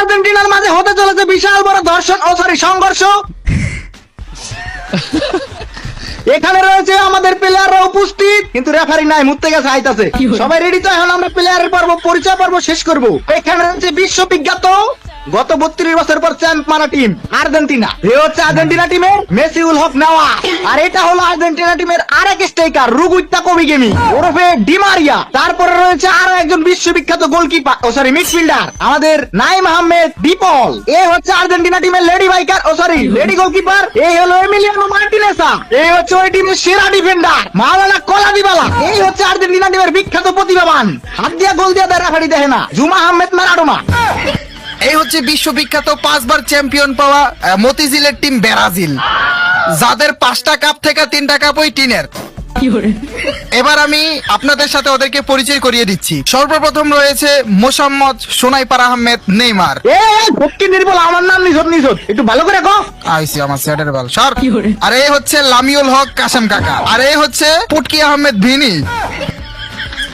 আর্জেন্টিনার মাঝে হতে চলেছে বিশাল বড় ধর্ষণ ও সংঘর্ষ। এখানে রয়েছে আমাদের প্লেয়াররা উপস্থিত, কিন্তু রেফারি নাই, মুততে গেছে, আইতাছে। সবাই রেডি তো? এখন আমরা প্লেয়ারের পরিচয় পর্ব শেষ করব। এখানে রয়েছে বিশ্ববিখ্যাত গত 32 বছর পর চ্যাম্প মারা টিম আর্জেন্টিনা। এ হচ্ছে আর্জেন্টিনা টিমের মেসিউল হক নেওয়া, আর এটা হলো আর্জেন্টিনা টিমের আরেক স্ট্রাইকার রুগুইতা কবিগেমি ওরফে ডিমারিয়া। তারপরে রয়েছে আরো একজন বিশ্ববিখ্যাত গোলকিপার মিডফিল্ডার আমাদের নাইম আহমেদ বিপল। এ হচ্ছে আর্জেন্টিনা টিমের লেডি বাইকার লেডি গোলকিপার। এই হলো এমিলিয়ানো মার্টিনেসা। এই হচ্ছে ওই টিমের সেরা ডিফেন্ডার মাওলানা কলাদিবালা। এই হচ্ছে আর্জেন্টিনা টিমের বিখ্যাত প্রতিভাবান, হাত দিয়া গোল দিয়া দেয়, রেফারি দেখে না, জুমা আহমেদ মারাডোনা। এই হচ্ছে বিশ্ববিখ্যাত 5 বার চ্যাম্পিয়ন পাওয়া মতিঝিলের টিম ব্রাজিল, যাদের 5টা কাপ থেকে 3টা কাপ ওই টিনের। এবার আমি আপনাদের সাথে ওদেরকে পরিচয় করিয়ে দিচ্ছি। সর্বপ্রথম রয়েছে মোসাম্মদ সোনাইপার আহমেদ নেইমার। নির্বল, আমার নাম নিশত, একটু ভালো করে কো। আইসি আমার সেটের বাল সর। আর এই হচ্ছে লামিউল হক কাশেম কাকা। আর এই হচ্ছে পুটকি আহমেদ ভিনি।